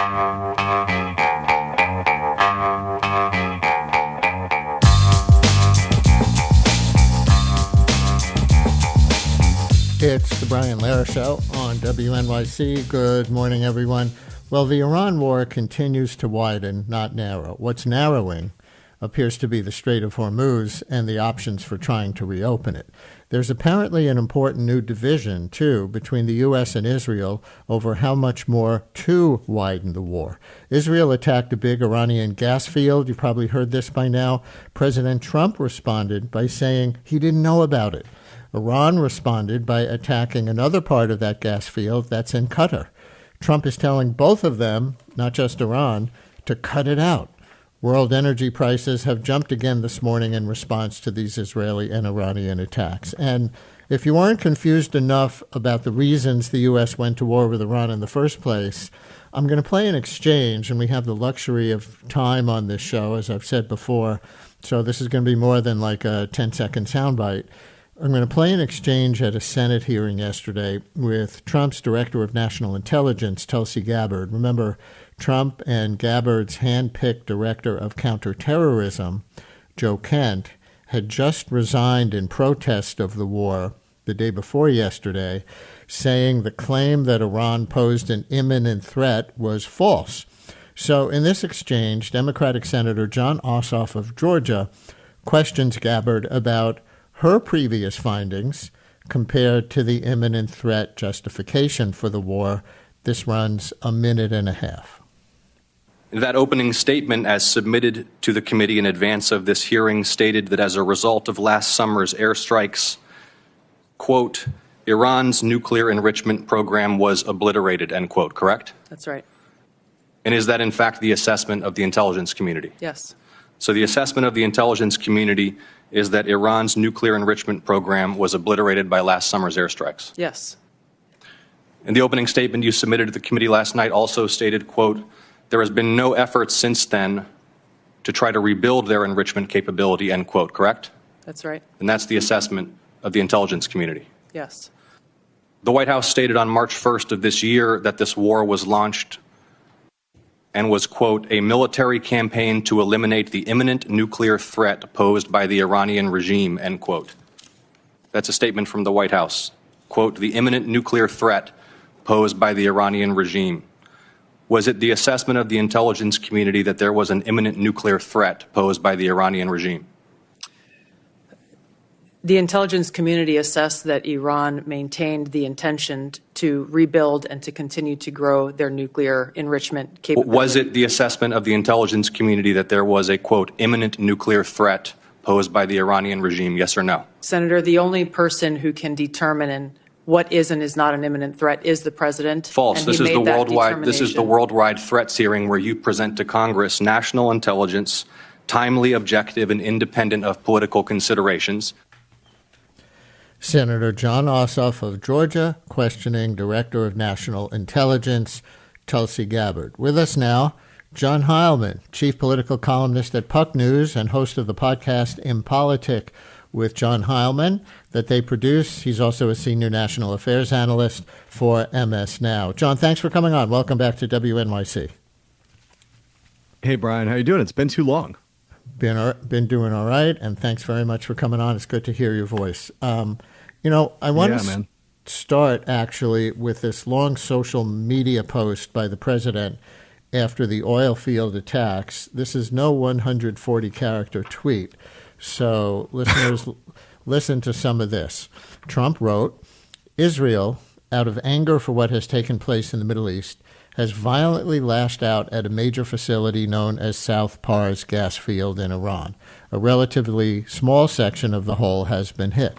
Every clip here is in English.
It's the Brian Lehrer Show on WNYC. Good morning, everyone. Well, the Iran war continues to widen, not narrow. What's narrowing appears to be the Strait of Hormuz and the options for trying to reopen it. There's apparently an important new division, too, between the U.S. and Israel over how much more to widen the war. Israel attacked a big Iranian gas field. You probably heard this by now. President Trump responded by saying he didn't know about it. Iran responded by attacking another part of that gas field that's in Qatar. Trump is telling both of them, not just Iran, to cut it out. World energy prices have jumped again this morning in response to these Israeli and Iranian attacks. And if you weren't confused enough about the reasons the U.S. went to war with Iran in the first place, I'm going to play an exchange, and we have the luxury of time on this show, as I've said before, so this is going to be more than like a 10-second soundbite. I'm going to play an exchange at a Senate hearing yesterday with Trump's Director of National Intelligence, Tulsi Gabbard. Remember, Trump and Gabbard's hand-picked Director of Counterterrorism, Joe Kent, had just resigned in protest of the war the day before yesterday, saying the claim that Iran posed an imminent threat was false. So in this exchange, Democratic Senator John Ossoff of Georgia questions Gabbard about her previous findings compared to the imminent threat justification for the war. This runs a minute and a half. That opening statement, as submitted to the committee in advance of this hearing, stated that as a result of last summer's airstrikes, quote, Iran's nuclear enrichment program was obliterated, end quote, correct? That's right. And is that in fact the assessment of the intelligence community? Yes. So the assessment of the intelligence community is that Iran's nuclear enrichment program was obliterated by last summer's airstrikes? Yes. And the opening statement you submitted to the committee last night also stated, quote, there has been no effort since then to try to rebuild their enrichment capability, end quote, correct? That's right. And that's the assessment of the intelligence community. Yes. The White House stated on March 1st of this year that this war was launched and was, quote, a military campaign to eliminate the imminent nuclear threat posed by the Iranian regime, end quote. That's a statement from the White House. Quote, the imminent nuclear threat posed by the Iranian regime. Was it the assessment of the intelligence community that there was an imminent nuclear threat posed by the Iranian regime? The intelligence community assessed that Iran maintained the intention to rebuild and to continue to grow their nuclear enrichment capability. Was it the assessment of the intelligence community that there was a, quote, imminent nuclear threat posed by the Iranian regime, yes or no? Senator, the only person who can determine what is and is not an imminent threat is the president. False. This is the worldwide threats hearing where you present to Congress national intelligence, timely, objective, and independent of political considerations. Senator John Ossoff of Georgia questioning Director of National Intelligence, Tulsi Gabbard. With us now, John Heilemann, chief political columnist at Puck News and host of the podcast Impolitic with John Heilemann that they produce. He's also a senior national affairs analyst for MS Now. John, thanks for coming on. Welcome back to WNYC. Hey, Brian. How you doing? It's been too long. Been doing all right, and thanks very much for coming on. It's good to hear your voice. I want to start, actually, with this long social media post by the president after the oil field attacks. This is no 140-character tweet, so listeners, listen to some of this. Trump wrote, Israel, out of anger for what has taken place in the Middle East, has violently lashed out at a major facility known as South Pars gas field in Iran. A relatively small section of the whole has been hit.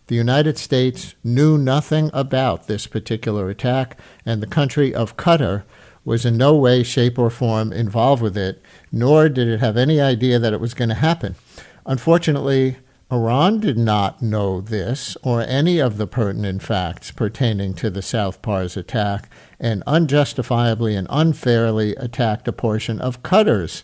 The United States knew nothing about this particular attack, and the country of Qatar was in no way, shape, or form involved with it, nor did it have any idea that it was going to happen. Unfortunately, Iran did not know this or any of the pertinent facts pertaining to the South Pars attack, and unjustifiably and unfairly attacked a portion of Qatar's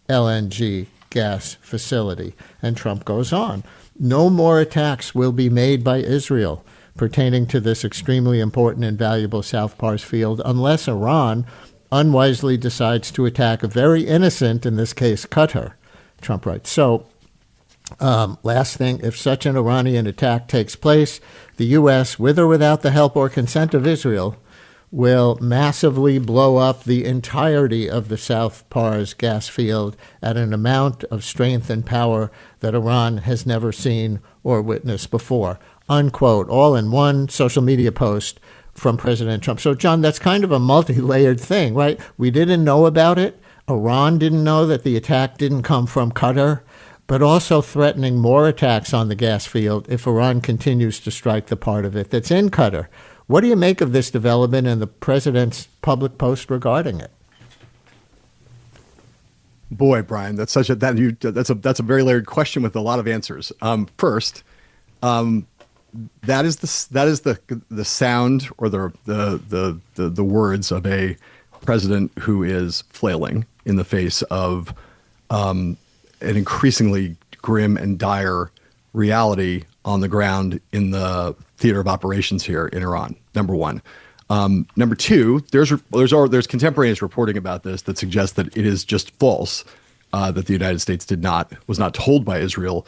LNG gas facility. And Trump goes on. No more attacks will be made by Israel pertaining to this extremely important and valuable South Pars field unless Iran unwisely decides to attack a very innocent, in this case, Qatar, Trump writes. So, last thing, if such an Iranian attack takes place, the U.S., with or without the help or consent of Israel, will massively blow up the entirety of the South Pars gas field at an amount of strength and power that Iran has never seen or witnessed before, unquote, all in one social media post from President Trump. So, John, that's kind of a multi-layered thing, right? We didn't know about it. Iran didn't know that the attack didn't come from Qatar, but also threatening more attacks on the gas field if Iran continues to strike the part of it that's in Qatar. What do you make of this development and the president's public post regarding it? Boy, Brian, that's a very layered question with a lot of answers. First, that is the sound or the words of a president who is flailing in the face of an increasingly grim and dire reality on the ground in the theater of operations here in Iran. Number one. Number two, there's contemporaneous reporting about this that suggests that it is just false that the United States was not told by Israel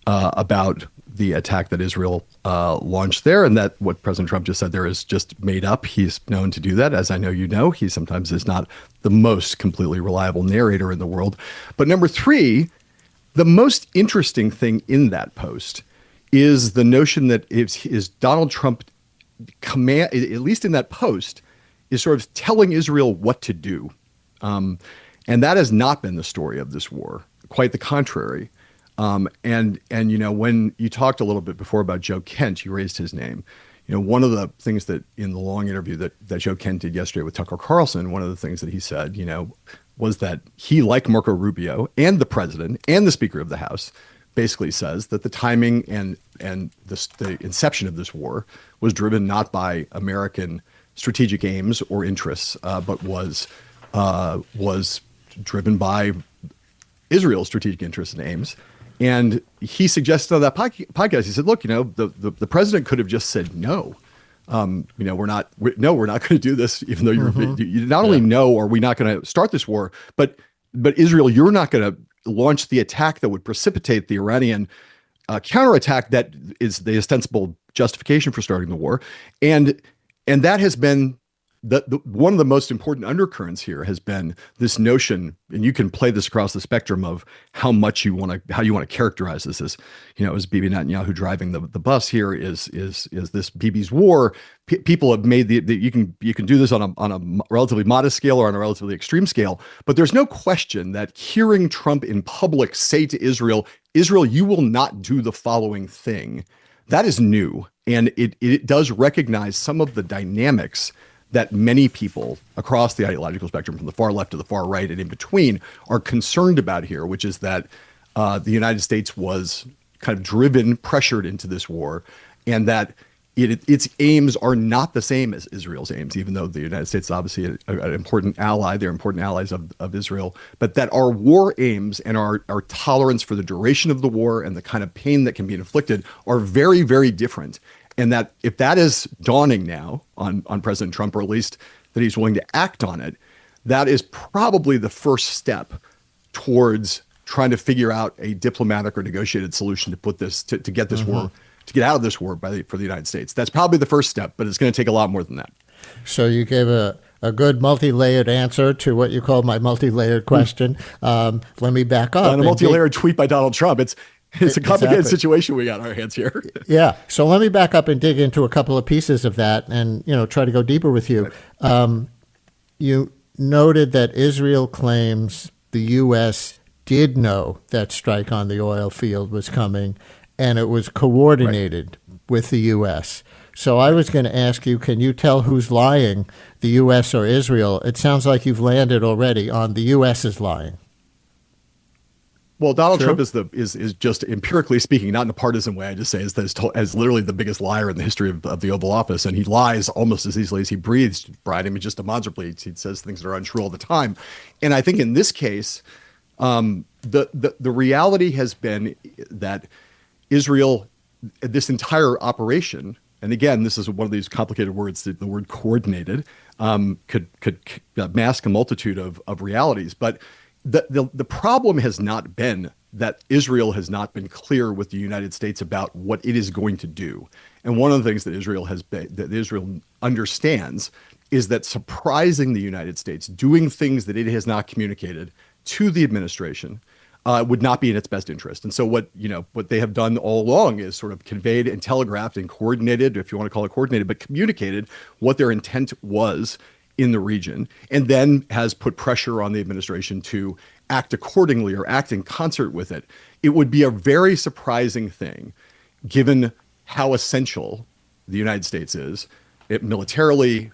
about the attack that Israel launched there, and that what President Trump just said there is just made up. He's known to do that, as I know you know. He sometimes is not the most completely reliable narrator in the world. But number three, the most interesting thing in that post is the notion that is Donald Trump at least in that post, is sort of telling Israel what to do. And that has not been the story of this war. Quite the contrary. And you know, when you talked a little bit before about Joe Kent, you raised his name. You know, one of the things that in the long interview that Joe Kent did yesterday with Tucker Carlson, one of the things that he said, you know, was that he, like Marco Rubio and the president and the Speaker of the House, basically says that the timing and the inception of this war was driven not by American strategic aims or interests, but was driven by Israel's strategic interests and aims. And he suggested on that podcast, he said, look, you know, the president could have just said no. You know, we're not going to do this, even though you not only know, are we not going to start this war, but Israel, you're not going to launch the attack that would precipitate the Iranian counterattack that is the ostensible justification for starting the war. And that has been one of the most important undercurrents here has been this notion, and you can play this across the spectrum of how you want to characterize this as, you know, as Bibi Netanyahu driving the bus here is this Bibi's war. People have made you can do this on a relatively modest scale or on a relatively extreme scale, but there's no question that hearing Trump in public say to Israel, you will not do the following thing, that is new, and it does recognize some of the dynamics that many people across the ideological spectrum, from the far left to the far right and in between, are concerned about here, which is that the United States was kind of pressured into this war, and that its aims are not the same as Israel's aims, even though the United States is obviously an important ally. They're important allies of Israel, but that our war aims and our tolerance for the duration of the war and the kind of pain that can be inflicted are very, very different. And that if that is dawning now on President Trump, or at least that he's willing to act on it, that is probably the first step towards trying to figure out a diplomatic or negotiated solution to put this to get this war, to get out of this war for the United States. That's probably the first step, but it's going to take a lot more than that. So you gave a good multi-layered answer to what you called my multi-layered question. Let me back up. And a multi-layered tweet by Donald Trump. It's a complicated situation we got on our hands here. Yeah. So let me back up and dig into a couple of pieces of that and, you know, try to go deeper with you. Right. You noted that Israel claims the U.S. did know that strike on the oil field was coming, and it was coordinated with the U.S. So I was going to ask you, can you tell who's lying, the U.S. or Israel? It sounds like you've landed already on the U.S. is lying. Well, Donald Trump is just empirically speaking, not in a partisan way, I just say, is literally the biggest liar in the history of the Oval Office. And he lies almost as easily as he breathes, Brian. I mean, just demonstrably, he says things that are untrue all the time. And I think in this case, the reality has been that Israel, this entire operation, and again, this is one of these complicated words, the word coordinated, could mask a multitude of realities. But the problem has not been that Israel has not been clear with the United States about what it is going to do. And one of the things that Israel understands is that surprising the United States, doing things that it has not communicated to the administration, would not be in its best interest. And so what they have done all along is sort of conveyed and telegraphed and coordinated, if you want to call it coordinated, but communicated what their intent was in the region, and then has put pressure on the administration to act accordingly or act in concert with it. It would be a very surprising thing, given how essential the United States is, militarily,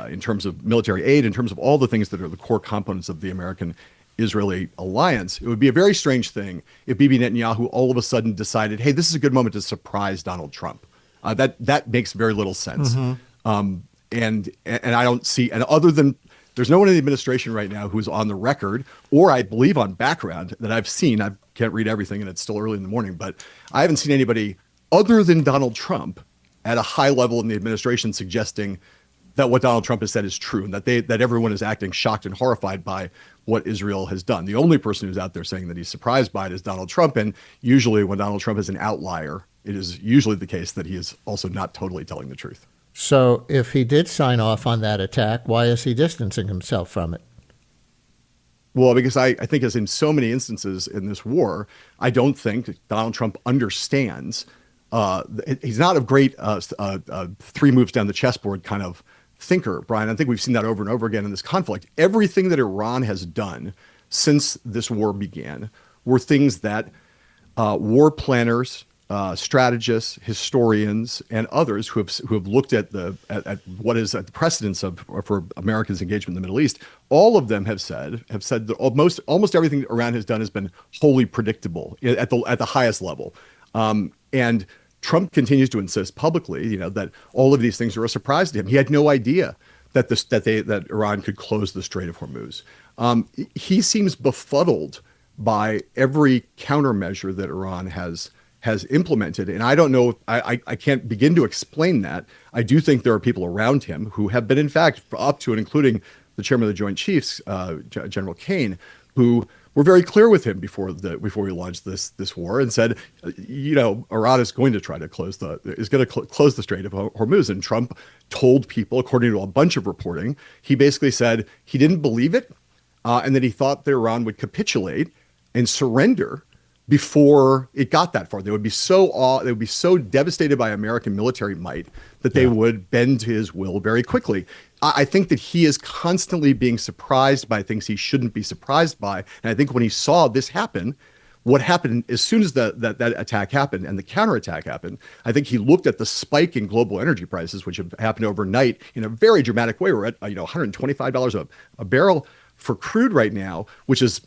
in terms of military aid, in terms of all the things that are the core components of the American-Israeli alliance. It would be a very strange thing if Bibi Netanyahu all of a sudden decided, hey, this is a good moment to surprise Donald Trump. That makes very little sense. Mm-hmm. And I don't see, and other than, there's no one in the administration right now who's on the record, or I believe on background, that I've seen. I can't read everything and it's still early in the morning, but I haven't seen anybody other than Donald Trump at a high level in the administration suggesting that what Donald Trump has said is true, and that everyone is acting shocked and horrified by what Israel has done. The only person who's out there saying that he's surprised by it is Donald Trump, and usually when Donald Trump is an outlier, it is usually the case that he is also not totally telling the truth. So if he did sign off on that attack, why is he distancing himself from it? Well, because I think, as in so many instances in this war, I don't think Donald Trump understands. He's not a great three moves down the chessboard kind of thinker, Brian. I think we've seen that over and over again in this conflict. Everything that Iran has done since this war began were things that war planners, strategists, historians, and others who have looked at what is at the precedence for America's engagement in the Middle East, all of them have said that almost everything that Iran has done has been wholly predictable at the highest level. And Trump continues to insist publicly, that all of these things are a surprise to him. He had no idea that Iran could close the Strait of Hormuz. He seems befuddled by every countermeasure that Iran has implemented. And I don't know, I can't begin to explain that. I do think there are people around him who have been, in fact, up to and including the chairman of the Joint Chiefs, General Kane, who were very clear with him before we launched this war and said, Iran is going to try to close the Strait of Hormuz. And Trump told people, according to a bunch of reporting, he basically said he didn't believe it, and that he thought that Iran would capitulate and surrender before it got that far. They would be so devastated by American military might that they would bend to his will very quickly. I think that he is constantly being surprised by things he shouldn't be surprised by. And I think when he saw this happen, what happened as soon as that attack happened and the counterattack happened, I think he looked at the spike in global energy prices, which have happened overnight in a very dramatic way. We're at $125 a barrel for crude right now, which is,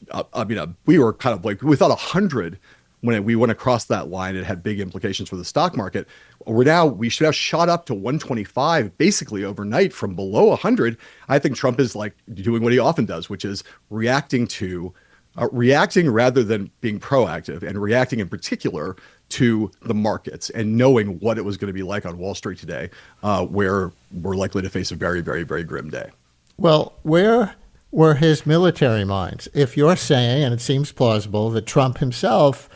we were kind of like, we thought 100 when we went across that line. It had big implications for the stock market. We should have shot up to 125 basically overnight from below 100. I think Trump is like doing what he often does, which is reacting rather than being proactive, and reacting in particular to the markets and knowing what it was going to be like on Wall Street today, where we're likely to face a very, very, very grim day. Well, where were his military minds? If you're saying, and it seems plausible, that Trump himself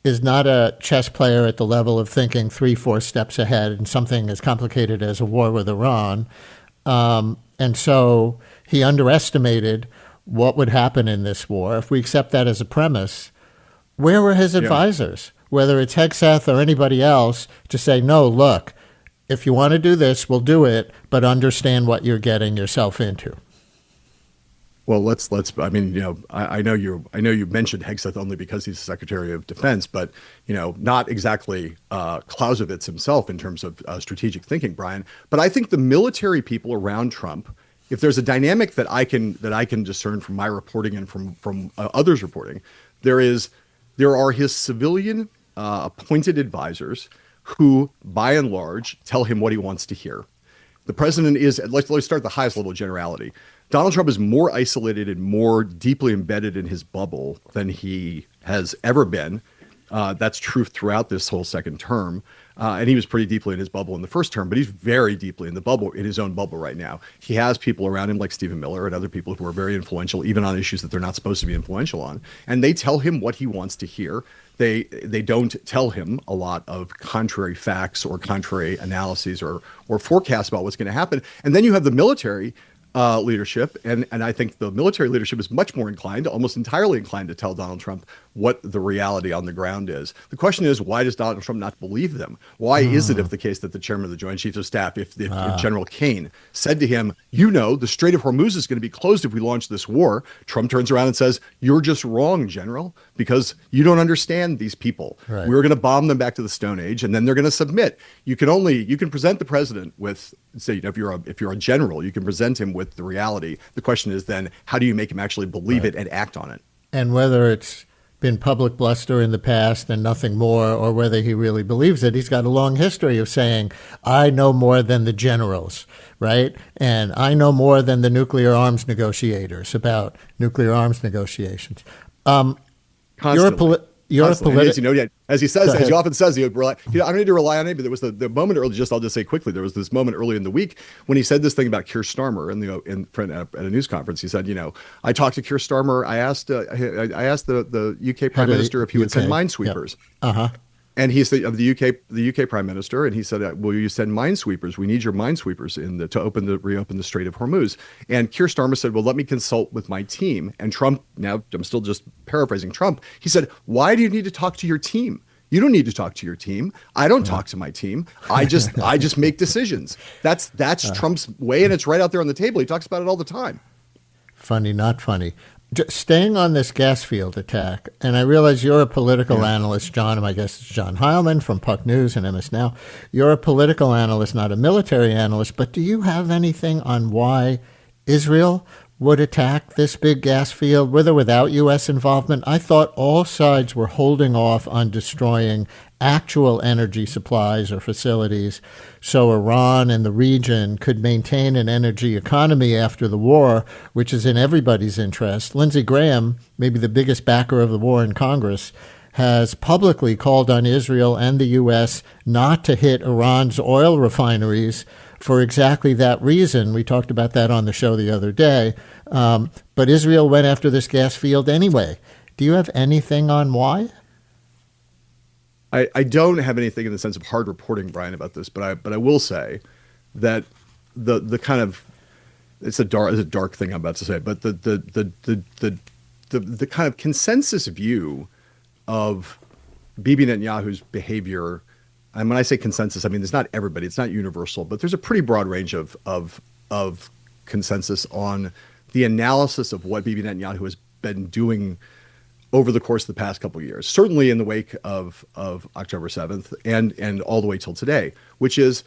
is not a chess player at the level of thinking 3-4 steps ahead in something as complicated as a war with Iran, and so he underestimated what would happen in this war. If we accept that as a premise, where were his advisors, whether it's Hegseth or anybody else, to say, no, look, if you want to do this, we'll do it, but understand what you're getting yourself into? Well, I know you mentioned Hegseth only because he's the Secretary of Defense, but not exactly Clausewitz himself in terms of strategic thinking, Brian. But I think the military people around Trump, if there's a dynamic that I can discern from my reporting and from others' reporting, there are his civilian appointed advisors who, by and large, tell him what he wants to hear. The president is, let's start at the highest level of generality. Donald Trump is more isolated and more deeply embedded in his bubble than he has ever been. That's true throughout this whole second term. And he was pretty deeply in his bubble in the first term, but he's very deeply in the bubble, in his own bubble right now. He has people around him like Stephen Miller and other people who are very influential, even on issues that they're not supposed to be influential on. And they tell him what he wants to hear. They don't tell him a lot of contrary facts or contrary analyses or forecasts about what's going to happen. And then you have the military leadership, and I think the military leadership is much more inclined, almost entirely inclined, to tell Donald Trump what the reality on the ground is. The question is, why does Donald Trump not believe them? Why is it, if the case that the chairman of the Joint Chiefs of Staff, if General Kane said to him, the Strait of Hormuz is going to be closed if we launch this war, Trump turns around and says, you're just wrong, General, because you don't understand these people. Right. We're going to bomb them back to the Stone Age, and then they're going to submit. You can present the president with, say, if you're a general, you can present him with the reality. The question is then, how do you make him actually believe it and act on it? And whether it's been public bluster in the past and nothing more, or whether he really believes it, he's got a long history of saying, I know more than the generals, right? And I know more than the nuclear arms negotiators about nuclear arms negotiations. Constantly. You're as he says, as he often says, I don't need to rely on anybody. There was the moment early. I'll just say quickly. There was this moment early in the week when he said this thing about Keir Starmer at a news conference. He said, I talked to Keir Starmer. I asked the UK Prime Minister if he would send minesweepers. Yep. And he said of the UK Prime Minister, and he said, "Will you send minesweepers? We need your minesweepers to reopen the Strait of Hormuz." And Keir Starmer said, "Well, let me consult with my team." And Trump, now I'm still just paraphrasing Trump, he said, "Why do you need to talk to your team? You don't need to talk to your team. I don't talk to my team. I just make decisions." That's Trump's way, and it's right out there on the table. He talks about it all the time. Funny, not funny. Staying on this gas field attack, and I realize you're a political analyst, John, and I guess it's John Heilemann from Puck News and MS Now. You're a political analyst, not a military analyst, but do you have anything on why Israel would attack this big gas field, with or without U.S. involvement? I thought all sides were holding off on destroying actual energy supplies or facilities so Iran and the region could maintain an energy economy after the war, which is in everybody's interest. Lindsey Graham, maybe the biggest backer of the war in Congress, has publicly called on Israel and the U.S. not to hit Iran's oil refineries for exactly that reason. We talked about that on the show the other day. But Israel went after this gas field anyway. Do you have anything on why? I don't have anything in the sense of hard reporting, Brian, about this, but I will say that the kind of, it's a dark thing I'm about to say, but the kind of consensus view of Bibi Netanyahu's behavior, and when I say consensus, I mean, it's not everybody, it's not universal, but there's a pretty broad range of consensus on the analysis of what Bibi Netanyahu has been doing over the course of the past couple of years, certainly in the wake of October 7th and all the way till today, which is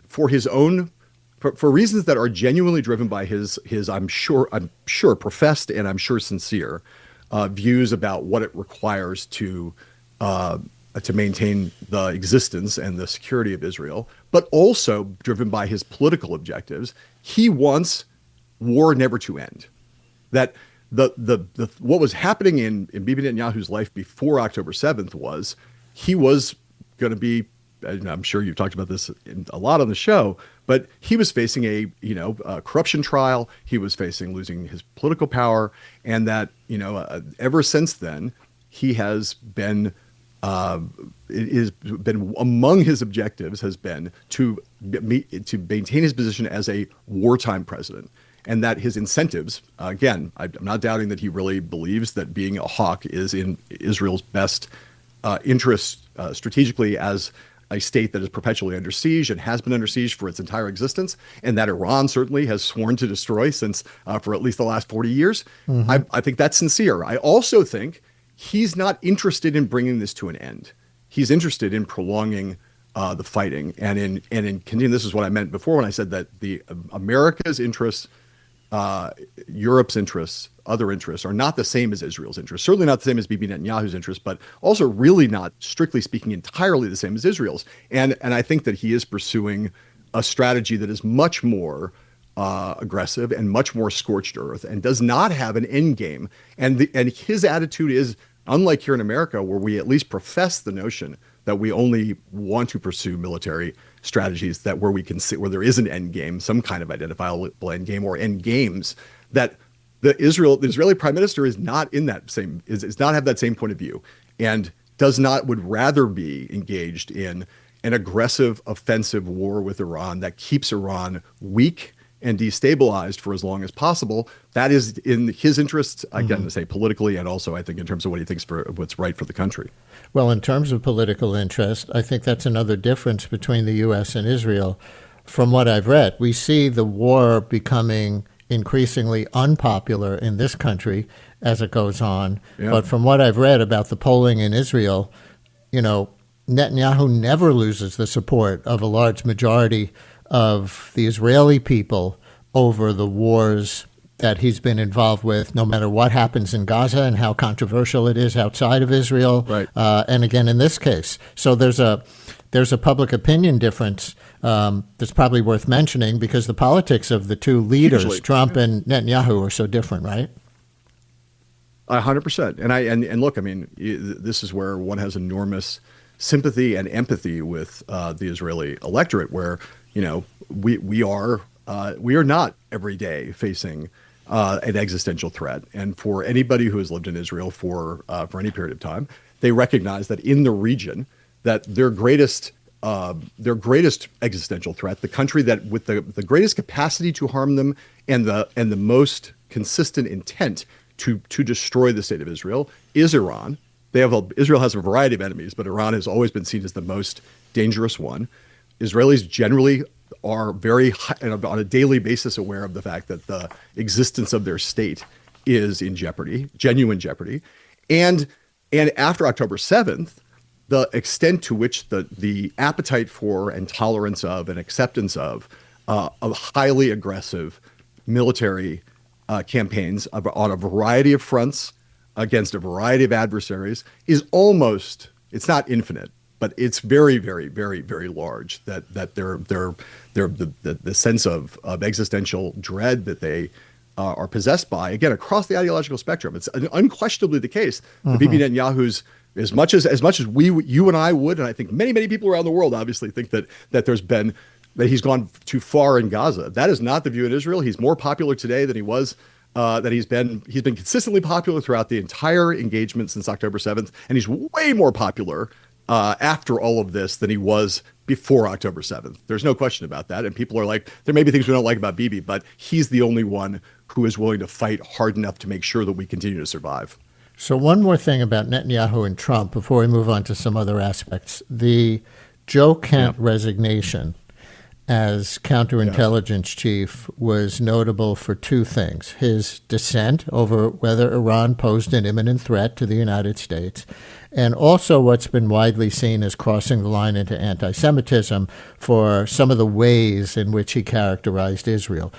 for his own, for reasons that are genuinely driven by his I'm sure professed and I'm sure sincere views about what it requires to maintain the existence and the security of Israel, but also driven by his political objectives. He wants war never to end. That the what was happening in Bibi Netanyahu's life before October 7th was he was going to be, and I'm sure you've talked about this a lot on the show, but he was facing a corruption trial. He was facing losing his political power, and that ever since then he has been among his objectives has been to maintain his position as a wartime president. And that his incentives, again, I'm not doubting that he really believes that being a hawk is in Israel's best interest strategically as a state that is perpetually under siege and has been under siege for its entire existence, and that Iran certainly has sworn to destroy since for at least the last 40 years. Mm-hmm. I think that's sincere. I also think he's not interested in bringing this to an end. He's interested in prolonging the fighting and in continuing. This is what I meant before when I said that the America's interests, Europe's interests, other interests are not the same as Israel's interests. Certainly not the same as Bibi Netanyahu's interests, but also really not, strictly speaking, entirely the same as Israel's. And I think that he is pursuing a strategy that is much more aggressive and much more scorched earth and does not have an end game. And his attitude is, unlike here in America, where we at least profess the notion that we only want to pursue military strategies that where we can see where there is an end game, some kind of identifiable end game or end games, that the Israeli prime minister is not in that same is not have that same point of view, and would rather be engaged in an aggressive offensive war with Iran that keeps Iran weak and destabilized for as long as possible. That is in his interests, again, to say politically, and also I think in terms of what he thinks for what's right for the country. Well, in terms of political interest, I think that's another difference between the U.S. and Israel. From what I've read, we see the war becoming increasingly unpopular in this country as it goes on. Yeah. But from what I've read about the polling in Israel, Netanyahu never loses the support of a large majority of the Israeli people over the wars that he's been involved with, no matter what happens in Gaza and how controversial it is outside of Israel. Right. And again, in this case. So there's a public opinion difference that's probably worth mentioning, because the politics of the two leaders, hugely, Trump and Netanyahu, are so different, right? 100%. And look, I mean, this is where one has enormous sympathy and empathy with the Israeli electorate, where we are not every day facing an existential threat. And for anybody who has lived in Israel for any period of time, they recognize that in the region, that their greatest existential threat, the country that with the greatest capacity to harm them and the most consistent intent to destroy the state of Israel, is Iran. Israel has a variety of enemies, but Iran has always been seen as the most dangerous one. Israelis generally are very on a daily basis aware of the fact that the existence of their state is in jeopardy, genuine jeopardy. And after October 7th, the extent to which the appetite for and tolerance of and acceptance of highly aggressive military campaigns on a variety of fronts against a variety of adversaries is almost, it's not infinite, but it's very, very, very, very large. That the sense of existential dread that they are possessed by, again, across the ideological spectrum. It's unquestionably the case that Bibi Netanyahu's, as much as you and I would, and I think many, many people around the world obviously think that he's gone too far in Gaza. That is not the view in Israel. He's more popular today than he was. He's been consistently popular throughout the entire engagement since October 7th, and he's way more popular after all of this than he was before October 7th. There's no question about that. And people are like, there may be things we don't like about Bibi, but he's the only one who is willing to fight hard enough to make sure that we continue to survive. So one more thing about Netanyahu and Trump before we move on to some other aspects. The Joe Kent resignation as counterintelligence chief was notable for two things: his dissent over whether Iran posed an imminent threat to the United States, and also what's been widely seen as crossing the line into anti-Semitism for some of the ways in which he characterized Israel.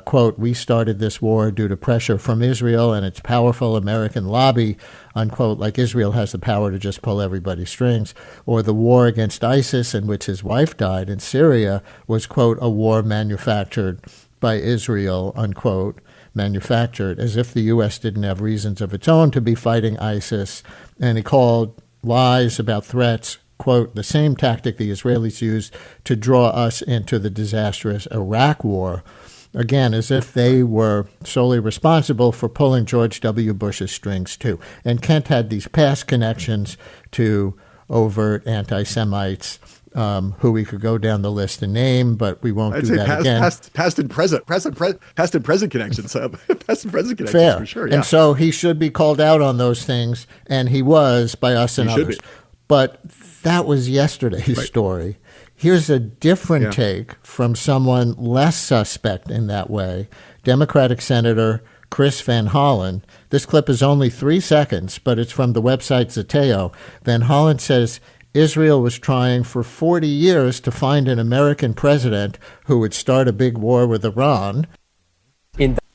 Quote, "We started this war due to pressure from Israel and its powerful American lobby," unquote, like Israel has the power to just pull everybody's strings. Or the war against ISIS, in which his wife died in Syria, was, quote, "a war manufactured by Israel," unquote, manufactured, as if the U.S. didn't have reasons of its own to be fighting ISIS. And he called lies about threats, quote, "the same tactic the Israelis used to draw us into the disastrous Iraq war," again, as if they were solely responsible for pulling George W. Bush's strings, too. And Kent had these past connections to overt anti-Semites, who we could go down the list and name, but we won't do that again. Past and present connections. Past and present connections, fair. For sure. Yeah. And so he should be called out on those things, and he was by us and others. But that was yesterday's story. Here's a different take from someone less suspect in that way, Democratic Senator Chris Van Hollen. This clip is only 3 seconds, but it's from the website Zeteo. Van Hollen says Israel was trying for 40 years to find an American president who would start a big war with Iran.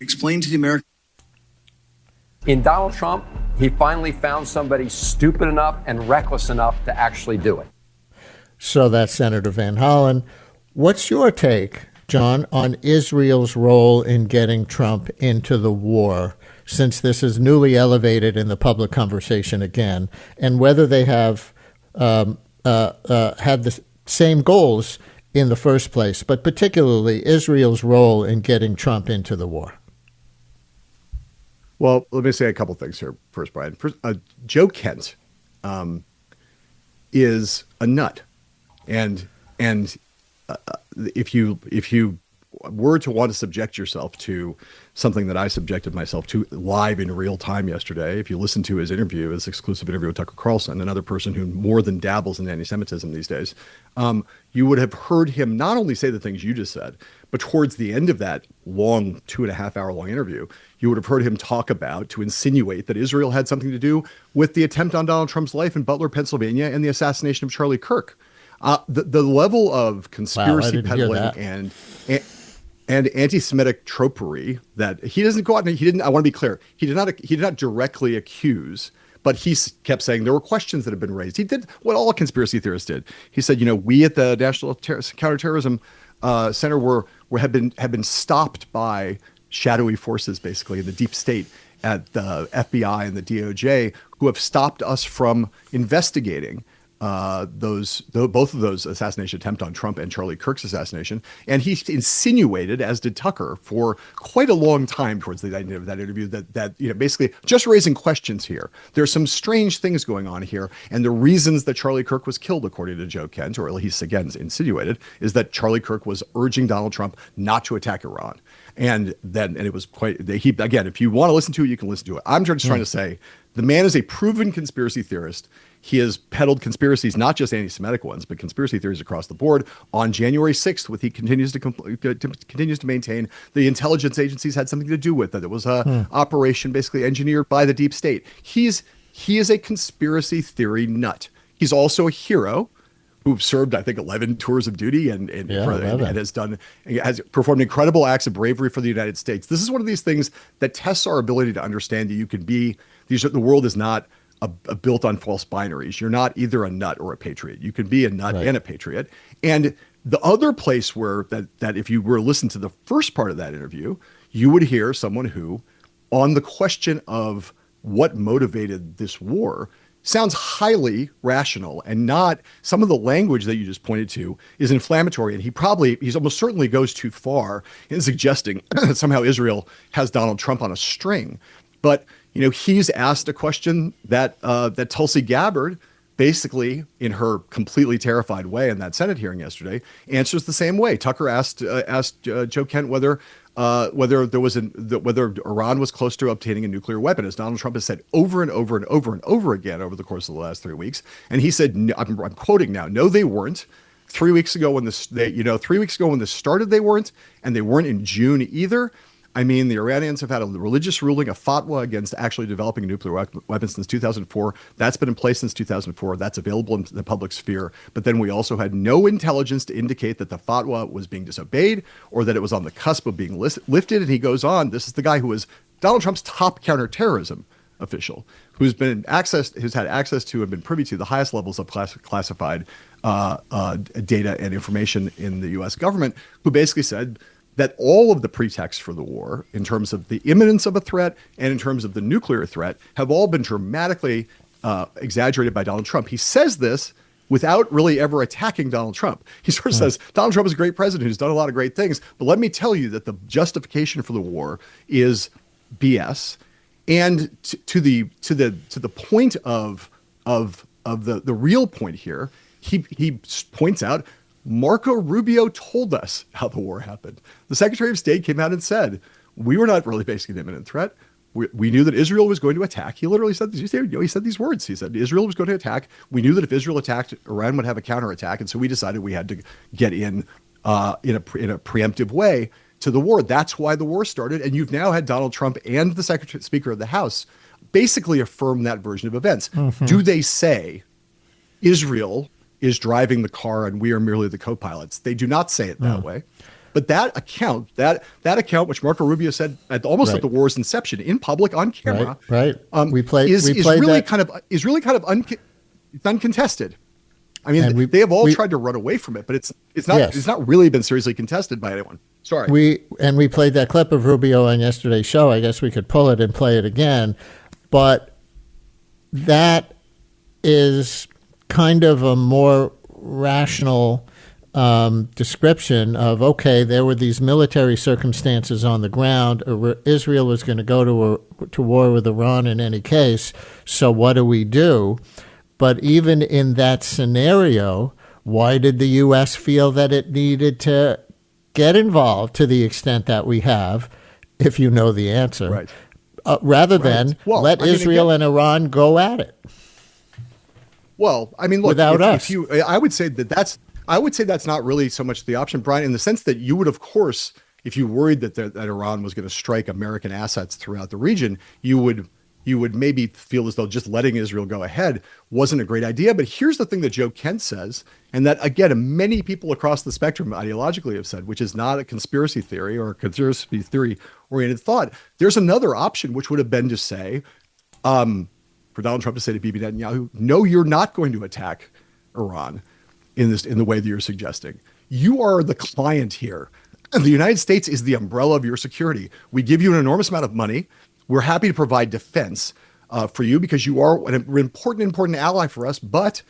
Explain to the American. In Donald Trump, he finally found somebody stupid enough and reckless enough to actually do it. So that's Senator Van Hollen. What's your take, John, on Israel's role in getting Trump into the war, since this is newly elevated in the public conversation again, and whether they have a had the same goals in the first place, but particularly Israel's role in getting Trump into the war? Well, let me say a couple things here first, Brian. First, Joe Kent is a nut, and if you were to want to subject yourself to something that I subjected myself to live in real time yesterday, if you listen to his interview, his exclusive interview with Tucker Carlson, another person who more than dabbles in anti-Semitism these days, you would have heard him not only say the things you just said, but towards the end of that long 2.5 hour long interview, you would have heard him talk about, to insinuate that Israel had something to do with the attempt on Donald Trump's life in Butler, Pennsylvania, and the assassination of Charlie Kirk. The level of conspiracy peddling and anti-Semitic tropery that he doesn't go out and he didn't. I want to be clear. He did not directly accuse, but he kept saying there were questions that have been raised. He did what all conspiracy theorists did. He said, we at the National Counterterrorism Center have been stopped by shadowy forces, basically in the deep state at the FBI and the DOJ, who have stopped us from investigating both of those assassination attempt on Trump and Charlie Kirk's assassination. And he insinuated, as did Tucker, for quite a long time towards the end of that interview, that basically just raising questions here. There's some strange things going on here. And the reasons that Charlie Kirk was killed, according to Joe Kent, or at least again insinuated, is that Charlie Kirk was urging Donald Trump not to attack Iran. And it was again, if you want to listen to it, you can listen to it. I'm just trying to say the man is a proven conspiracy theorist. He has peddled conspiracies, not just anti-Semitic ones, but conspiracy theories across the board. On January 6th, he continues to maintain the intelligence agencies had something to do with it. It was an operation basically engineered by the deep state. He is a conspiracy theory nut. He's also a hero who served, I think, 11 tours of duty and has performed incredible acts of bravery for the United States. This is one of these things that tests our ability to understand that you can be. The world is not built on false binaries. You're not either a nut or a patriot. You can be a nut and a patriot. And the other place where that if you were to listen to the first part of that interview, you would hear someone who, on the question of what motivated this war, sounds highly rational, and not some of the language that you just pointed to is inflammatory. And he's almost certainly goes too far in suggesting that somehow Israel has Donald Trump on a string. But he's asked a question that Tulsi Gabbard, basically in her completely terrified way in that Senate hearing yesterday, answers the same way. Tucker asked Joe Kent whether Iran was close to obtaining a nuclear weapon, as Donald Trump has said over and over and over and over again over the course of the last 3 weeks. And he said, no, I'm quoting now, no, they weren't. 3 weeks ago when this started, they weren't, and they weren't in June either. I mean, the Iranians have had a religious ruling, a fatwa against actually developing a nuclear weapon since 2004. That's been in place since 2004. That's available in the public sphere. But then we also had no intelligence to indicate that the fatwa was being disobeyed or that it was on the cusp of being lifted. And he goes on. This is the guy who was Donald Trump's top counterterrorism official, who's had access to and been privy to the highest levels of classified data and information in the U.S. government, who basically said that all of the pretexts for the war, in terms of the imminence of a threat and in terms of the nuclear threat, have all been dramatically exaggerated by Donald Trump. He says this without really ever attacking Donald Trump. He sort of says, Donald Trump is a great president who's done a lot of great things, but let me tell you that the justification for the war is BS. And to the point of the real point here, he points out, Marco Rubio told us how the war happened. The Secretary of State came out and said, we were not really facing an imminent threat. We knew that Israel was going to attack. He literally said this. He said these words. He said Israel was going to attack. We knew that if Israel attacked, Iran would have a counterattack. And so we decided we had to get in a preemptive way to the war. That's why the war started. And you've now had Donald Trump and the Speaker of the House basically affirm that version of events. Mm-hmm. Do they say Israel is driving the car and we are merely the co-pilots? They do not say it that way. But that account, which Marco Rubio said at the war's inception in public on camera, is really kind of it's uncontested. I mean, they have all tried to run away from it, but it's not really been seriously contested by anyone. Sorry. We played that clip of Rubio on yesterday's show. I guess we could pull it and play it again, but that is kind of a more rational description of, okay, there were these military circumstances on the ground. Israel was going to go to war with Iran in any case. So what do we do? But even in that scenario, why did the U.S. feel that it needed to get involved to the extent that we have, if you know the answer, right. Rather than let Israel and Iran go at it? Well, I mean, look, without us. I would say that's not really so much the option, Brian, in the sense that you would, of course, if you worried that Iran was going to strike American assets throughout the region, you would maybe feel as though just letting Israel go ahead wasn't a great idea. But here's the thing that Joe Kent says, and that, again, many people across the spectrum ideologically have said, which is not a conspiracy theory or a conspiracy theory-oriented thought. There's another option, which would have been to say, for Donald Trump to say to Bibi Netanyahu, no, you're not going to attack Iran in the way that you're suggesting. You are the client here. The United States is the umbrella of your security. We give you an enormous amount of money. We're happy to provide defense for you because you are an important ally for us. But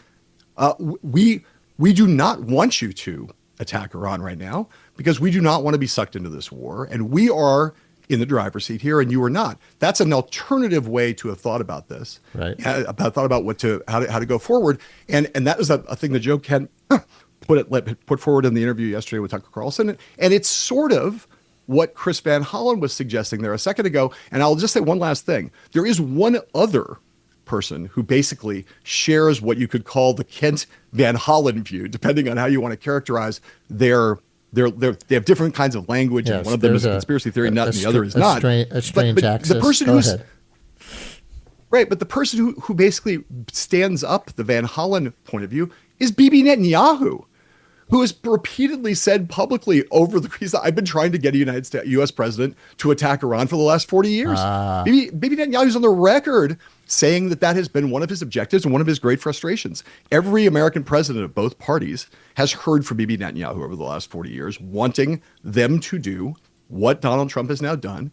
we do not want you to attack Iran right now because we do not want to be sucked into this war. And we are in the driver's seat here, and you are not. That's an alternative way to have thought about this. Right. Thought about how to go forward. And that was a thing that Joe Kent put forward in the interview yesterday with Tucker Carlson. And it's sort of what Chris Van Hollen was suggesting there a second ago. And I'll just say one last thing. There is one other person who basically shares what you could call the Kent Van Hollen view, depending on how you want to characterize they have different kinds of language, yes, and one of them is a conspiracy theory nut, and the other is not. A strange axis. The person Go ahead. Right, but the person who basically stands up the Van Hollen point of view is Bibi Netanyahu, who has repeatedly said publicly I've been trying to get a U.S. president to attack Iran for the last 40 years. Bibi Netanyahu's on the record saying that has been one of his objectives and one of his great frustrations. Every American president of both parties has heard from Bibi Netanyahu over the last 40 years, wanting them to do what Donald Trump has now done.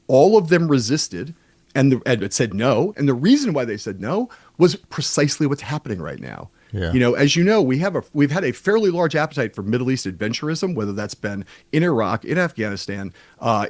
All of them resisted and said no. And the reason why they said no was precisely what's happening right now. Yeah. As you know, we've had a fairly large appetite for Middle East adventurism, whether that's been in Iraq, in Afghanistan,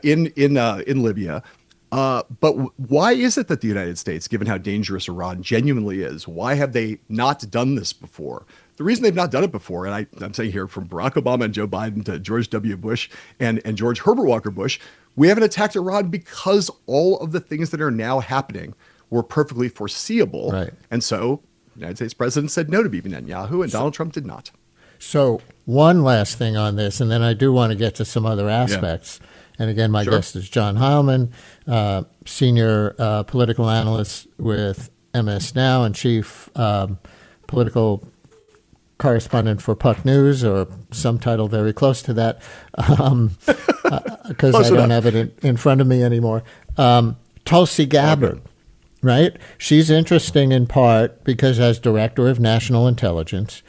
in Libya. But why is it that the United States, given how dangerous Iran genuinely is, why have they not done this before? The reason they've not done it before, and I'm saying here from Barack Obama and Joe Biden to George W. Bush and George Herbert Walker Bush, we haven't attacked Iran because all of the things that are now happening were perfectly foreseeable. Right. And so the United States president said no to Bibi Netanyahu, and Donald Trump did not. So one last thing on this, and then I do want to get to some other aspects. Yeah. And again, my guest is John Heilemann, senior political analyst with MS Now and chief political correspondent for Puck News, or some title very close to that, because I don't have it in front of me anymore. Tulsi Gabbard, right? She's interesting in part because as director of national intelligence,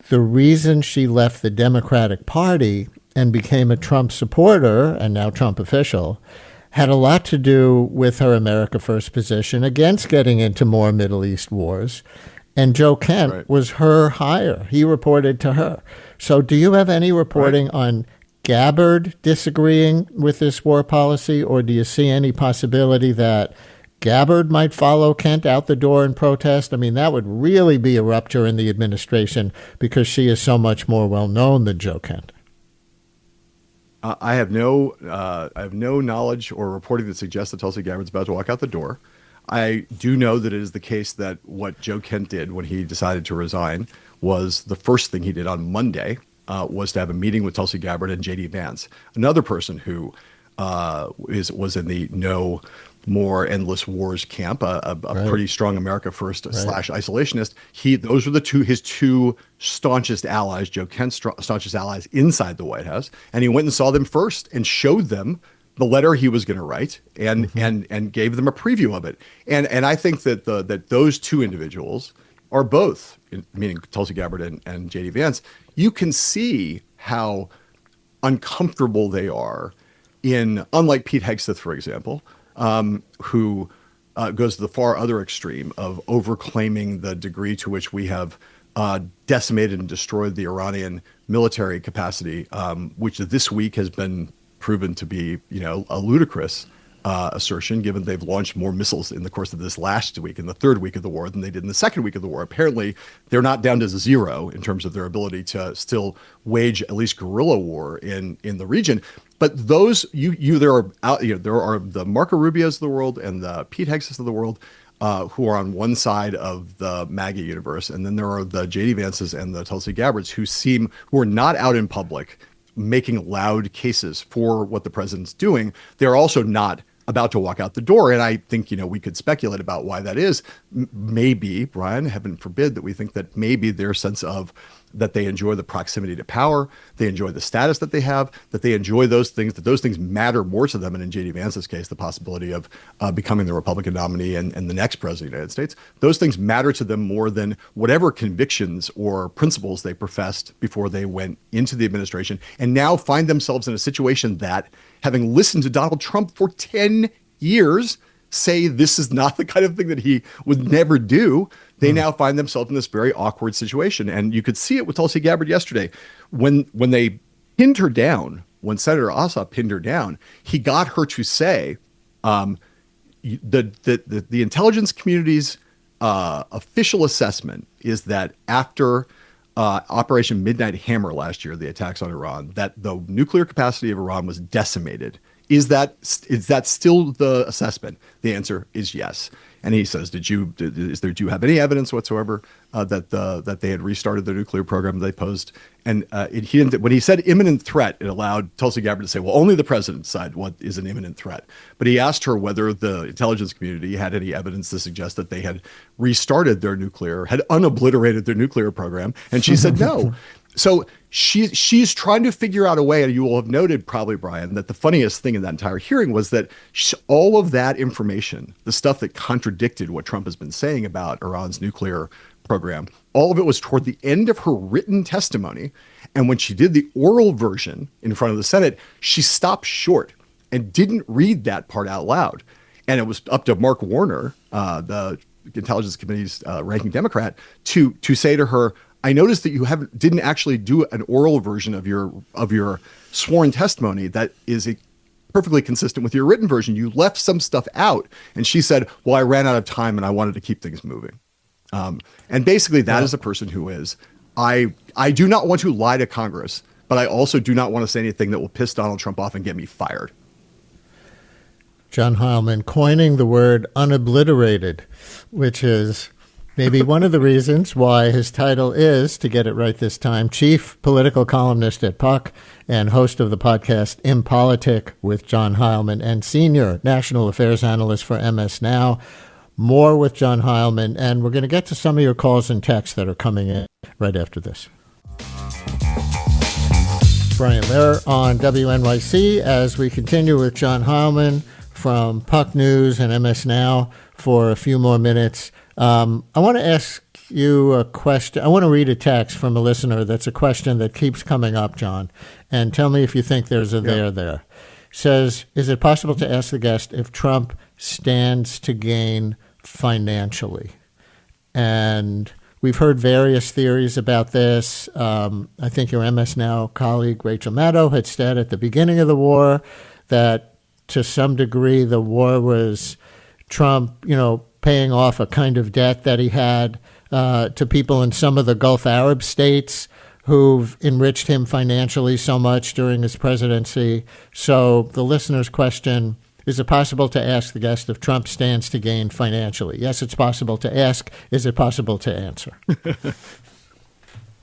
the reason she left the Democratic Party and became a Trump supporter and now Trump official had a lot to do with her America First position against getting into more Middle East wars. And Joe Kent was her hire. He reported to her. So do you have any reporting on Gabbard disagreeing with this war policy, or do you see any possibility that Gabbard might follow Kent out the door in protest? I mean, that would really be a rupture in the administration because she is so much more well-known than Joe Kent. I have no knowledge or reporting that suggests that Tulsi Gabbard's about to walk out the door. I do know that it is the case that what Joe Kent did when he decided to resign was the first thing he did on Monday was to have a meeting with Tulsi Gabbard and J.D. Vance, another person who was in the no more endless wars camp, a pretty strong America First / isolationist. Those were his two staunchest allies, Joe Kent's staunchest allies inside the White House, and he went and saw them first and showed them the letter he was going to write and gave them a preview of it. And I think that that those two individuals are both, meaning Tulsi Gabbard and J.D. Vance, you can see how uncomfortable they are unlike Pete Hegseth, for example, who goes to the far other extreme of overclaiming the degree to which we have decimated and destroyed the Iranian military capacity, which this week has been proven to be, a ludicrous assertion, given they've launched more missiles in the course of this last week, in the third week of the war, than they did in the second week of the war. Apparently, they're not down to zero in terms of their ability to still wage at least guerrilla war in the region. But those there are the Marco Rubios of the world and the Pete Hegseths of the world who are on one side of the MAGA universe, and then there are the J.D. Vances and the Tulsi Gabbards who are not out in public making loud cases for what the president's doing. They're also not about to walk out the door. And I think, we could speculate about why that is. Maybe, Brian, heaven forbid that we think that maybe their sense of that they enjoy the proximity to power, they enjoy the status that they have, that they enjoy those things, that those things matter more to them. And in J.D. Vance's case, the possibility of becoming the Republican nominee and the next president of the United States, those things matter to them more than whatever convictions or principles they professed before they went into the administration, and now find themselves in a situation that, having listened to Donald Trump for 10 years, say this is not the kind of thing that he would never do. They now find themselves in this very awkward situation. And you could see it with Tulsi Gabbard yesterday. When they pinned her down, when Senator Ossoff pinned her down, he got her to say the intelligence community's official assessment is that after Operation Midnight Hammer last year, the attacks on Iran, that the nuclear capacity of Iran was decimated. Is that still the assessment? The answer is yes. And he says, do you have any evidence whatsoever that they had restarted their nuclear program they posed? And when he said imminent threat, it allowed Tulsi Gabbard to say, well, only the president decide what is an imminent threat. But he asked her whether the intelligence community had any evidence to suggest that they had restarted their had unobliterated their nuclear program. And she said no. So she's trying to figure out a way, and you will have noted probably, Brian, that the funniest thing in that entire hearing was that all of that information, the stuff that contradicted what Trump has been saying about Iran's nuclear program, all of it was toward the end of her written testimony. And when she did the oral version in front of the Senate, she stopped short and didn't read that part out loud. And it was up to Mark Warner, the Intelligence Committee's ranking Democrat, to say to her, I noticed that you didn't actually do an oral version of your sworn testimony that is perfectly consistent with your written version. You left some stuff out. And she said, well, I ran out of time and I wanted to keep things moving. And basically that is a person who is, I do not want to lie to Congress, but I also do not want to say anything that will piss Donald Trump off and get me fired. John Heilemann coining the word unobliterated, which is maybe one of the reasons why his title is, to get it right this time, Chief Political Columnist at Puck and host of the podcast Impolitic with John Heilemann, and Senior National Affairs Analyst for MS Now. More with John Heilemann, and we're going to get to some of your calls and texts that are coming in right after this. Brian Lehrer on WNYC as we continue with John Heilemann from Puck News and MS Now for a few more minutes. I want to ask you a question. I want to read a text from a listener that's a question that keeps coming up, John, and tell me if you think there's a there. Says, is it possible to ask the guest if Trump stands to gain financially? And we've heard various theories about this. I think your MS Now colleague, Rachel Maddow, had said at the beginning of the war that to some degree the war was Trump, paying off a kind of debt that he had to people in some of the Gulf Arab states who've enriched him financially so much during his presidency. So the listener's question, is it possible to ask the guest if Trump stands to gain financially? Yes, it's possible to ask. Is it possible to answer?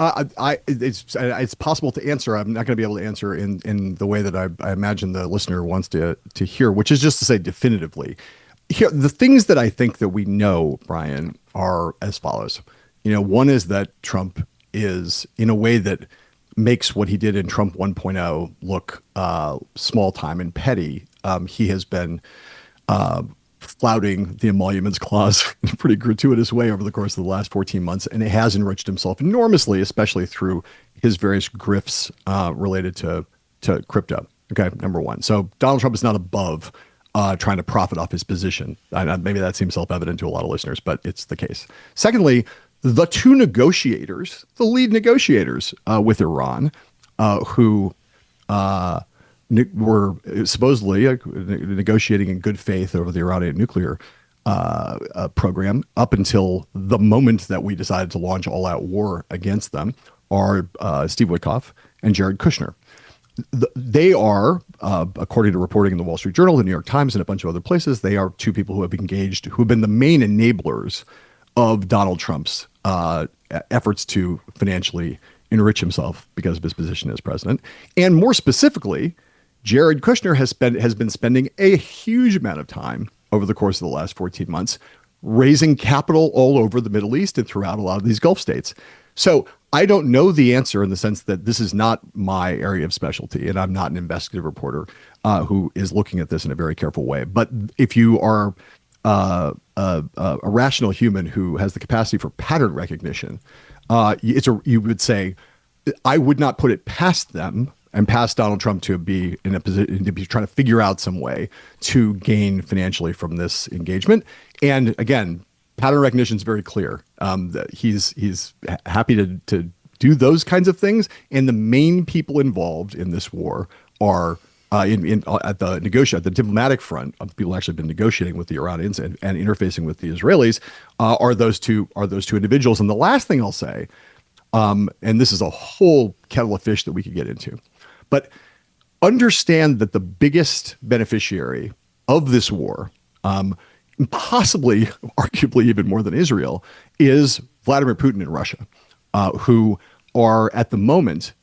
It's possible to answer. I'm not going to be able to answer in the way that I imagine the listener wants to hear, which is just to say definitively. Here, the things that I think that we know, Brian, are as follows. One is that Trump is, in a way that makes what he did in Trump 1.0 look small time and petty. He has been flouting the emoluments clause in a pretty gratuitous way over the course of the last 14 months, and it has enriched himself enormously, especially through his various grifts related to crypto. Okay, number one. So Donald Trump is not above trying to profit off his position. Maybe that seems self-evident to a lot of listeners, but it's the case. Secondly, the two negotiators, the lead negotiators with Iran, who were supposedly negotiating in good faith over the Iranian nuclear program up until the moment that we decided to launch all-out war against them, are Steve Witkoff and Jared Kushner. They are, according to reporting in the Wall Street Journal, the New York Times, and a bunch of other places, they are two people who have engaged, who have been the main enablers of Donald Trump's efforts to financially enrich himself because of his position as president. And more specifically, Jared Kushner has been spending a huge amount of time over the course of the last 14 months raising capital all over the Middle East and throughout a lot of these Gulf states. So I don't know the answer, in the sense that this is not my area of specialty, and I'm not an investigative reporter who is looking at this in a very careful way. But if you are a rational human who has the capacity for pattern recognition, you would say, I would not put it past them and past Donald Trump to be in a position to be trying to figure out some way to gain financially from this engagement. And again, pattern recognition is very clear. That he's happy to do those kinds of things. And the main people involved in this war are at the diplomatic front, people actually been negotiating with the Iranians and interfacing with the Israelis, are those two individuals. And the last thing I'll say, and this is a whole kettle of fish that we could get into, but understand that the biggest beneficiary of this war, possibly, arguably even more than Israel, is Vladimir Putin and Russia, who are at the moment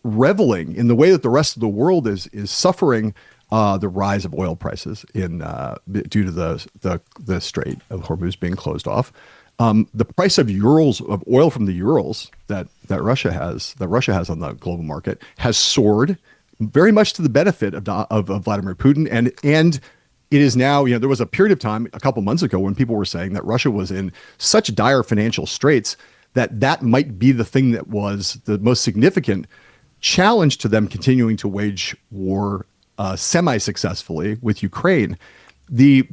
reveling in the way that the rest of the world is suffering the rise of oil prices due to the Strait of Hormuz being closed off. The price of oil from the Urals that Russia has on the global market has soared, very much to the benefit of Vladimir Putin, and it is now, there was a period of time a couple months ago when people were saying that Russia was in such dire financial straits that might be the thing that was the most significant challenge to them continuing to wage war semi-successfully with Ukraine. The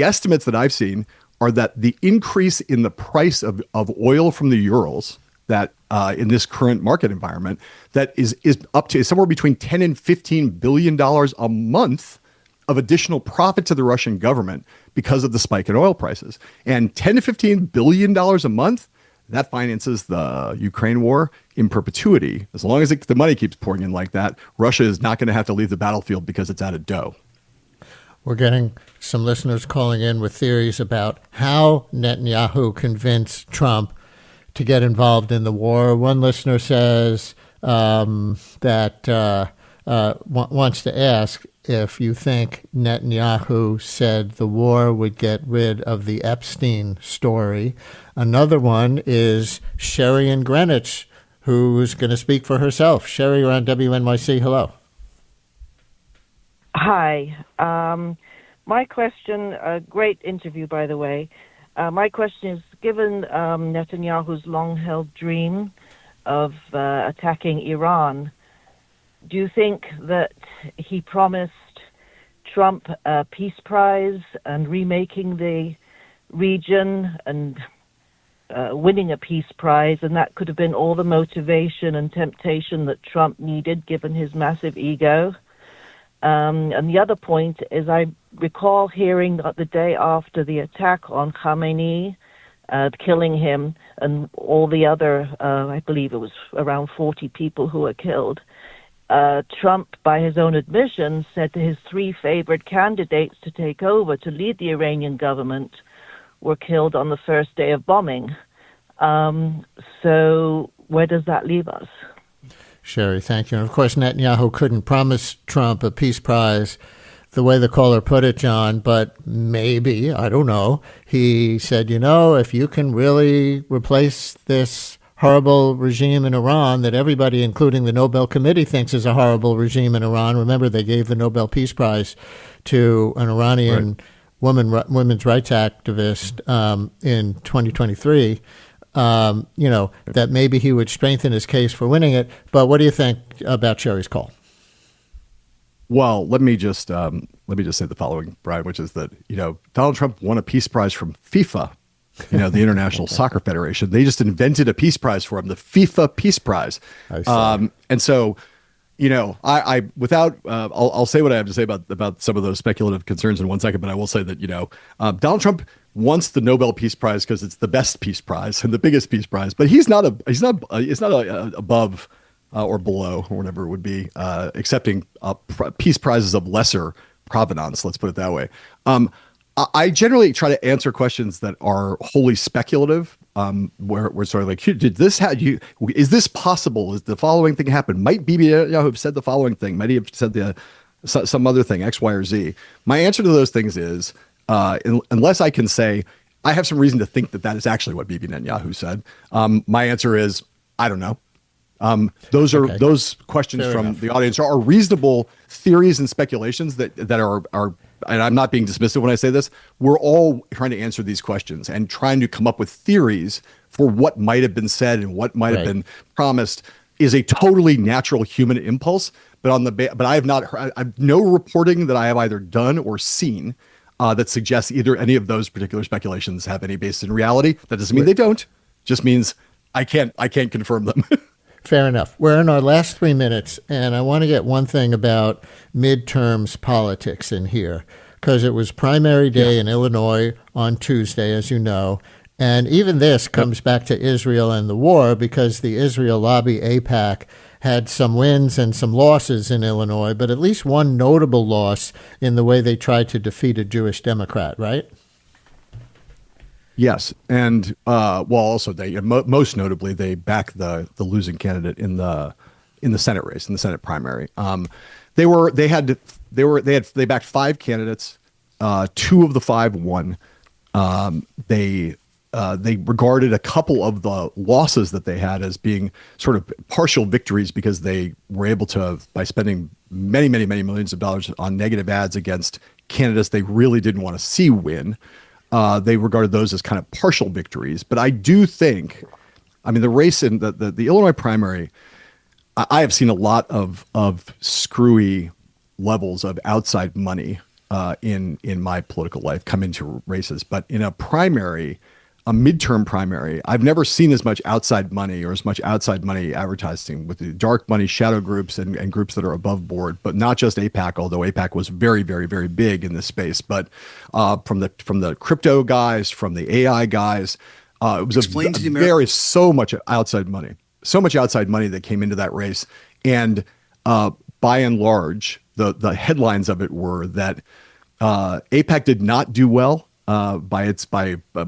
estimates that I've seen are that the increase in the price of oil from the Urals that in this current market environment that is up to somewhere between $10 and $15 billion a month of additional profit to the Russian government because of the spike in oil prices. And $10 to $15 billion a month, that finances the Ukraine war in perpetuity. As long as the money keeps pouring in like that, Russia is not going to have to leave the battlefield because it's out of dough. We're getting some listeners calling in with theories about how Netanyahu convinced Trump to get involved in the war. One listener says that wants to ask if you think Netanyahu said the war would get rid of the Epstein story. Another one is Sherry in Greenwich, who's going to speak for herself. Sherry, you're on WNYC. Hello. Hi. My question, a great interview, by the way. My question is, given Netanyahu's long-held dream of attacking Iran, do you think that he promised Trump a peace prize and remaking the region and winning a peace prize, and that could have been all the motivation and temptation that Trump needed, given his massive ego? And the other point is, I recall hearing that the day after the attack on Khamenei, killing him and all the other, I believe it was around 40 people who were killed, Trump, by his own admission, said that his three favorite candidates to take over to lead the Iranian government were killed on the first day of bombing. So where does that leave us? Sherry, thank you. And of course, Netanyahu couldn't promise Trump a peace prize the way the caller put it, John, but maybe, I don't know. He said, if you can really replace this horrible regime in Iran that everybody, including the Nobel Committee, thinks is a horrible regime in Iran. Remember, they gave the Nobel Peace Prize to an Iranian women's rights activist in 2023. That maybe he would strengthen his case for winning it. But what do you think about Sherry's call? Well, let me just say the following, Brian, which is that Donald Trump won a peace prize from FIFA the International Soccer Federation. They just invented a peace prize for him, the FIFA Peace Prize. And so, I'll say what I have to say about some of those speculative concerns in 1 second, but I will say that, Donald Trump wants the Nobel Peace Prize because it's the best peace prize and the biggest peace prize, but he's not above or below or whatever it would be, accepting peace prizes of lesser provenance. Let's put it that way. I generally try to answer questions that are wholly speculative, where we're sort of like, is this possible? Is the following thing happen? Might Bibi Netanyahu have said the following thing? Might he have said some other thing, X, Y, or Z? My answer to those things is, unless I can say, I have some reason to think that is actually what Bibi Netanyahu said. My answer is, I don't know. Those questions Fair from enough. The audience are reasonable theories and speculations that are, and I'm not being dismissive when I say this, we're all trying to answer these questions and trying to come up with theories for what might have been said and what might have been promised is a totally natural human impulse. But I have not heard, I've no reporting that I have either done or seen that suggests either any of those particular speculations have any basis in reality. That doesn't mean they don't. Just means I can't confirm them. Fair enough. We're in our last 3 minutes, and I want to get one thing about midterms politics in here, because it was primary day in Illinois on Tuesday, as you know, and even this comes back to Israel and the war, because the Israel lobby, AIPAC, had some wins and some losses in Illinois, but at least one notable loss in the way they tried to defeat a Jewish Democrat, right? Yes, and also they most notably they backed the losing candidate in the Senate race, in the Senate primary. They backed 5 candidates. 2 of the 5 won. They regarded a couple of the losses that they had as being sort of partial victories because they were able to, by spending many millions of dollars on negative ads against candidates they really didn't want to see win. They regarded those as kind of partial victories. But I do think, the race in the Illinois primary, I have seen a lot of screwy levels of outside money in my political life come into races. But in a primary, a midterm primary, I've never seen as much outside money or as much outside money advertising with the dark money shadow groups and groups that are above board, but not just AIPAC, although AIPAC was very, very, very big in this space, but from the crypto guys, from the AI guys, it was so much outside money that came into that race. And by and large, the headlines of it were that AIPAC did not do well by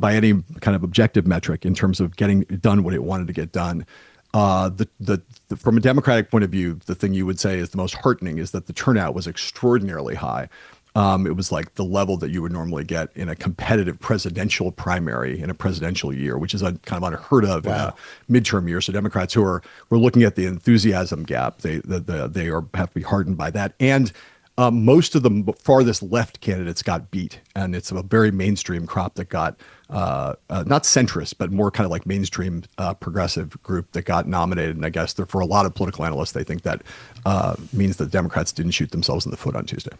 any kind of objective metric in terms of getting done what it wanted to get done. From a Democratic point of view, the thing you would say is the most heartening is that the turnout was extraordinarily high. It was like the level that you would normally get in a competitive presidential primary in a presidential year, which is kind of unheard of in a midterm year. So Democrats who are looking at the enthusiasm gap, they have to be hardened by that. And most of the farthest left candidates got beat, and it's a very mainstream crop that got not centrist, but more kind of like mainstream progressive group that got nominated. And I guess for a lot of political analysts, they think that means that Democrats didn't shoot themselves in the foot on Tuesday.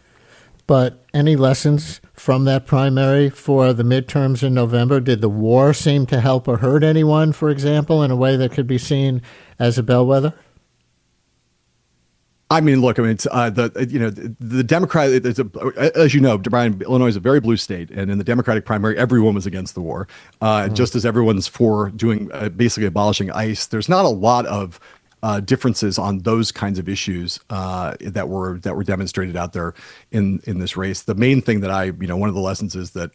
But any lessons from that primary for the midterms in November? Did the war seem to help or hurt anyone, for example, in a way that could be seen as a bellwether? It's the Democrat. As you know, Brian, Illinois is a very blue state, and in the Democratic primary, everyone was against the war. Just as everyone's for doing basically abolishing ICE, there's not a lot of differences on those kinds of issues that were demonstrated out there in this race. The main thing that one of the lessons is that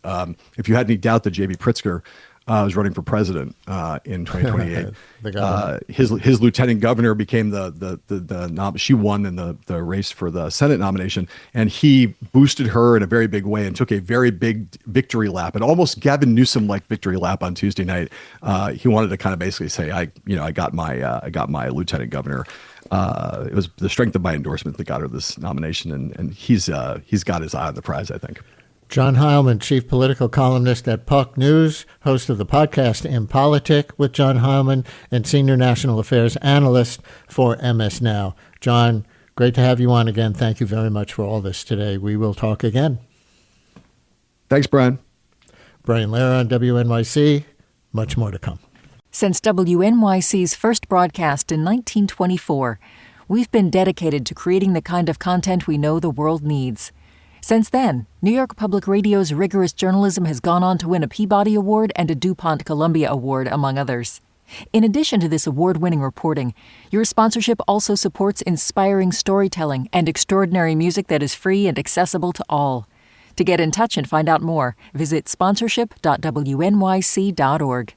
if you had any doubt that J.B. Pritzker was running for president in 2028. His lieutenant governor became she won in the race for the Senate nomination, and he boosted her in a very big way and took a very big victory lap, and almost Gavin Newsom-like victory lap on Tuesday night. He wanted to kind of basically say, I got my lieutenant governor. It was the strength of my endorsement that got her this nomination, and he's got his eye on the prize, I think. John Heilemann, chief political columnist at Puck News, host of the podcast Impolitic with John Heilemann, and senior national affairs analyst for MS Now. John, great to have you on again. Thank you very much for all this today. We will talk again. Thanks, Brian. Brian Lehrer on WNYC. Much more to come. Since WNYC's first broadcast in 1924, we've been dedicated to creating the kind of content we know the world needs. Since then, New York Public Radio's rigorous journalism has gone on to win a Peabody Award and a DuPont Columbia Award, among others. In addition to this award-winning reporting, your sponsorship also supports inspiring storytelling and extraordinary music that is free and accessible to all. To get in touch and find out more, visit sponsorship.wnyc.org.